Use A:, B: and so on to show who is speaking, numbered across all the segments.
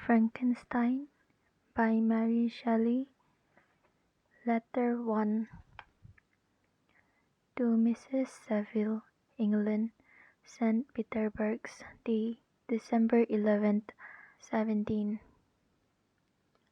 A: Frankenstein by Mary Shelley. Letter 1 to Mrs. Saville, England, St. Petersburg's Day, December 11th, 17.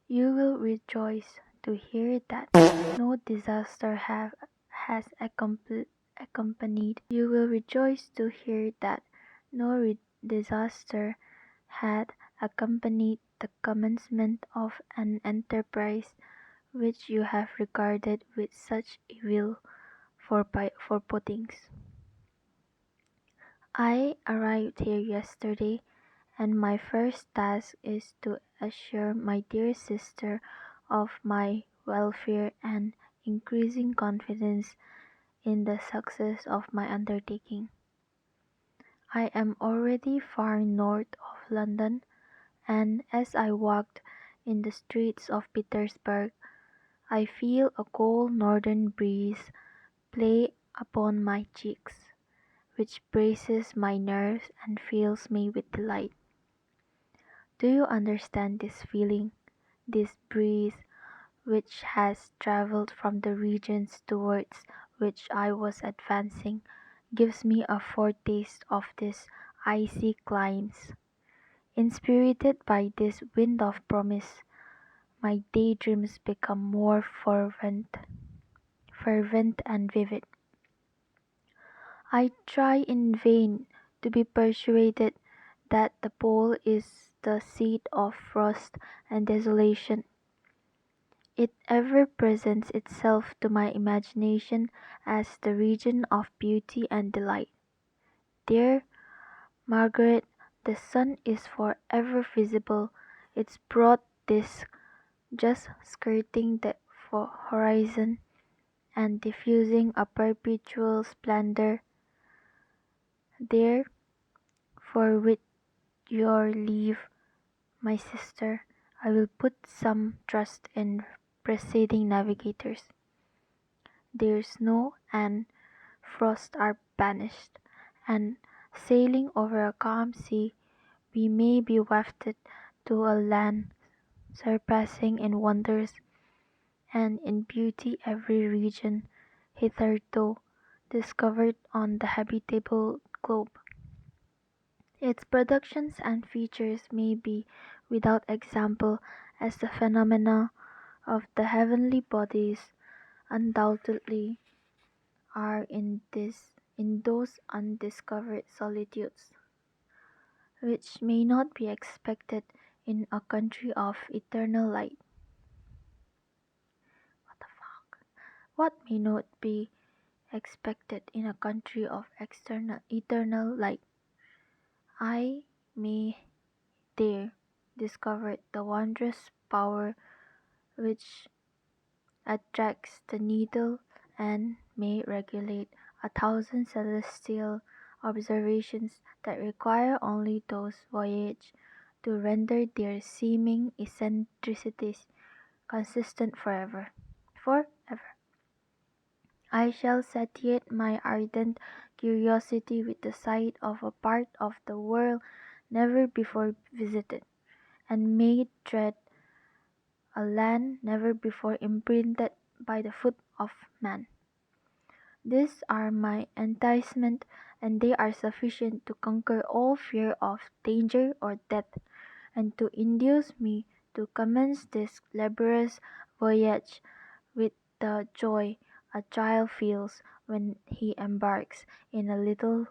A: You will rejoice to hear that no disaster has accompanied. You will rejoice to hear that no disaster had accompanied the commencement of an enterprise which you have regarded with such evil forebodings. I arrived here yesterday, and my first task is to assure my dear sister of my welfare and increasing confidence in the success of my undertaking. I am already far north of London, and as I walked in the streets of Petersburg, I feel a cold northern breeze play upon my cheeks, which braces my nerves and fills me with delight. Do you understand this feeling? This breeze, which has travelled from the regions towards which I was advancing, gives me a foretaste of these icy climes. Inspirited by this wind of promise, my daydreams become more fervent and vivid. I try in vain to be persuaded that the pole is the seat of frost and desolation. It ever presents itself to my imagination as the region of beauty and delight. There, Margaret, the sun is for ever visible, its broad disk just skirting the horizon and diffusing a perpetual splendor. There, for with your leave, my sister, I will put some trust in preceding navigators. There snow and frost are banished, and sailing over a calm sea, we may be wafted to a land surpassing in wonders and in beauty every region hitherto discovered on the habitable globe. Its productions and features may be without example, as the phenomena of the heavenly bodies undoubtedly are in those undiscovered solitudes, which may not be expected in a country of eternal light. What the fuck? What may not be expected in a country of eternal light? I may there discover the wondrous power which attracts the needle and may regulate 1,000 celestial observations that require only those voyage to render their seeming eccentricities consistent forever. Forever. I shall satiate my ardent curiosity with the sight of a part of the world never before visited, and made dread a land never before imprinted by the foot of man. These are my enticement, and they are sufficient to conquer all fear of danger or death, and to induce me to commence this laborious voyage with the joy a child feels when he embarks in a little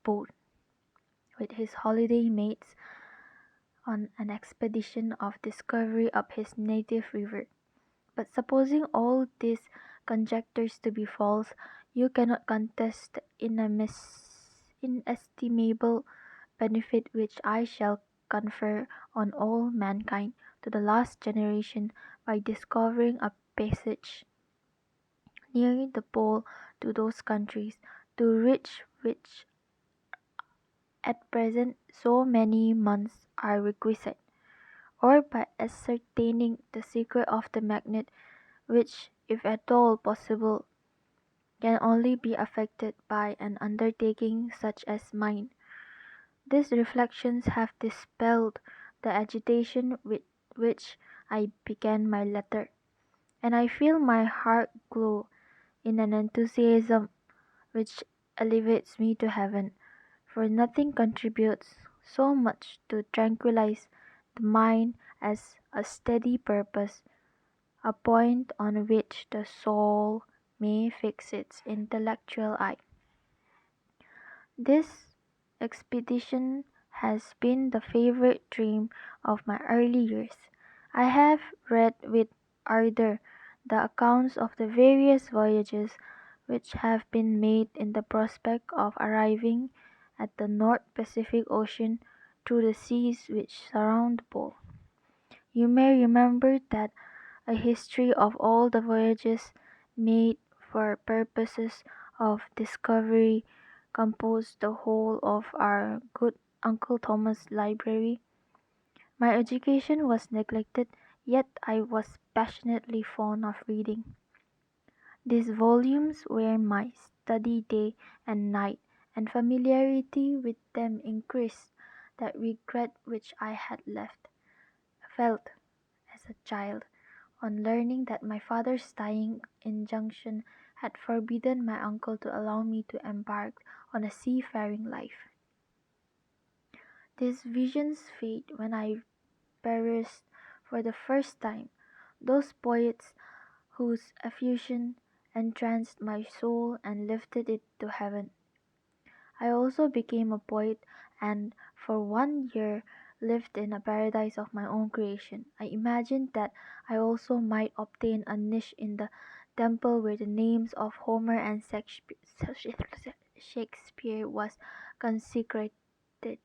A: boat with his holiday mates on an expedition of discovery up his native river. But supposing all these conjectures to be false, you cannot contest the inestimable benefit which I shall confer on all mankind to the last generation by discovering a passage near the pole to those countries, to reach which at present so many months are requisite, or by ascertaining the secret of the magnet, which, if at all possible, can only be effected by an undertaking such as mine. These reflections have dispelled the agitation with which I began my letter, and I feel my heart glow in an enthusiasm which elevates me to heaven, for nothing contributes so much to tranquilize the mind as a steady purpose, a point on which the soul may fix its intellectual eye. This expedition has been the favorite dream of my early years. I have read with ardor the accounts of the various voyages which have been made in the prospect of arriving at the North Pacific Ocean through the seas which surround the pole. You may remember that a history of all the voyages made for purposes of discovery composed the whole of our good Uncle Thomas' library. My education was neglected, yet I was passionately fond of reading. These volumes were my study day and night, and familiarity with them increased that regret which I had felt as a child on learning that my father's dying injunction had forbidden my uncle to allow me to embark on a seafaring life. These visions fade when I perused for the first time those poets whose effusion entranced my soul and lifted it to heaven. I also became a poet, and for 1 year lived in a paradise of my own creation. I imagined that I also might obtain a niche in the temple where the names of Homer and Shakespeare was consecrated.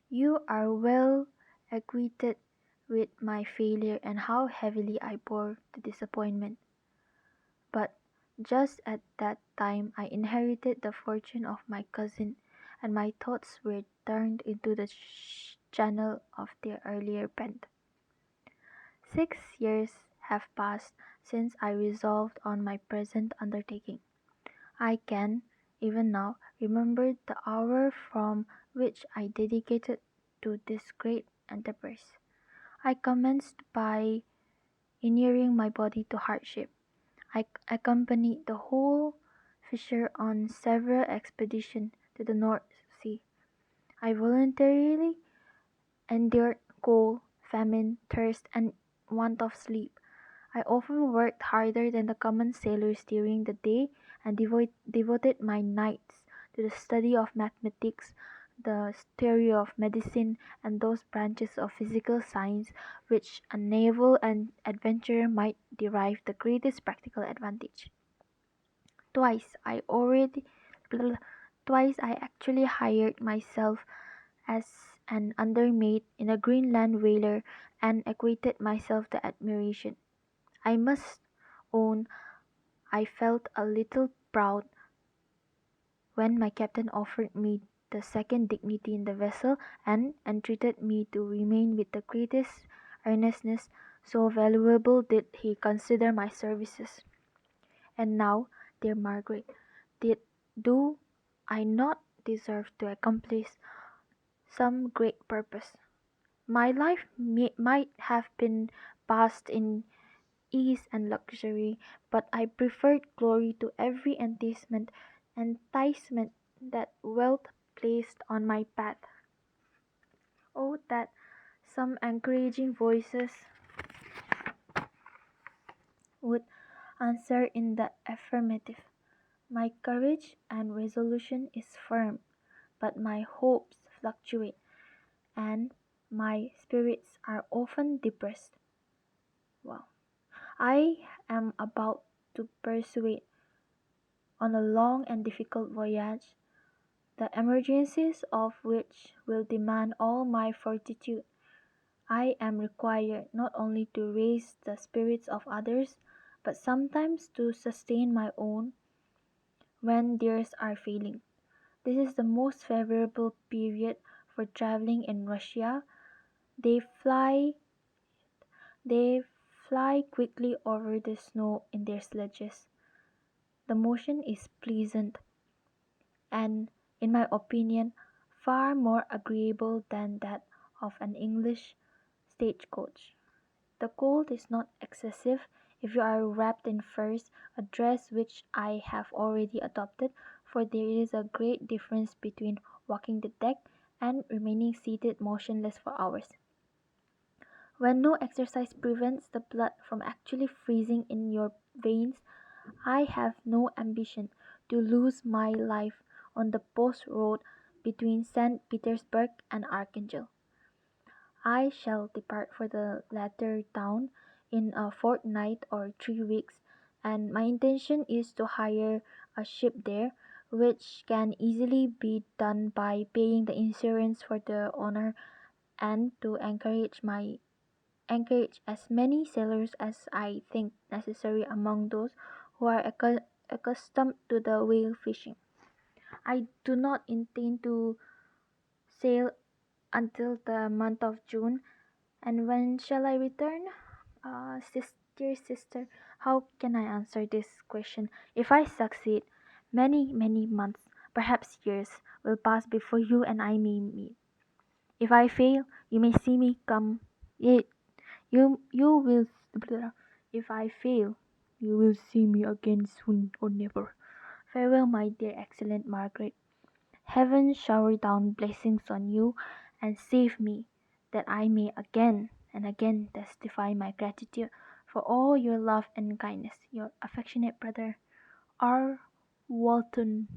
A: You are well acquainted with my failure and how heavily I bore the disappointment. But just at that time I inherited the fortune of my cousin, and my thoughts were turned into the channel of their earlier bent. 6 years have passed since I resolved on my present undertaking. I can, even now, remember the hour from which I dedicated to this great enterprise. I commenced by inuring my body to hardship. I accompanied the whole fisher on several expeditions to the North Sea. I voluntarily endured cold, famine, thirst, and want of sleep. I often worked harder than the common sailors during the day, and devoted my nights to the study of mathematics, the theory of medicine, and those branches of physical science which a naval adventurer might derive the greatest practical advantage. Twice I already Twice I actually hired myself as an undermate in a Greenland whaler and acquitted myself to admiration. I must own I felt a little proud when my captain offered me the second dignity in the vessel and entreated me to remain with the greatest earnestness, so valuable did he consider my services. And now, dear Margaret, did do I not deserve to accomplish some great purpose? My life might have been passed in ease and luxury, but I preferred glory to every enticement that wealth placed on my path. Oh, that some encouraging voices would answer in the affirmative. My courage and resolution is firm, but my hopes fluctuate, and my spirits are often depressed. Well, I am about to pursue on a long and difficult voyage, the emergencies of which will demand all my fortitude. I am required not only to raise the spirits of others, but sometimes to sustain my own when theirs are failing. This is the most favorable period for traveling in Russia. They fly they fly quickly over the snow in their sledges. The motion is pleasant, and, in my opinion, far more agreeable than that of an English stagecoach. The cold is not excessive if you are wrapped in furs, a dress which I have already adopted, for there is a great difference between walking the deck and remaining seated motionless for hours. When no exercise prevents the blood from actually freezing in your veins, I have no ambition to lose my life on the post road between St. Petersburg and Archangel. I shall depart for the latter town in a fortnight or 3 weeks, and my intention is to hire a ship there, which can easily be done by paying the insurance for the owner, and to encourage as many sailors as I think necessary among those who are accustomed to the whale fishing. I do not intend to sail until the month of June. And when shall I return? Dear sister, how can I answer this question? If I succeed, many, many months, perhaps years, will pass before you and I may meet. If I fail, you may see me come. Yet you will. If I fail, you will see me again soon or never. Farewell, my dear, excellent Margaret. Heaven shower down blessings on you and save me, that I may again and again testify my gratitude for all your love and kindness. Your affectionate brother, R. Walton.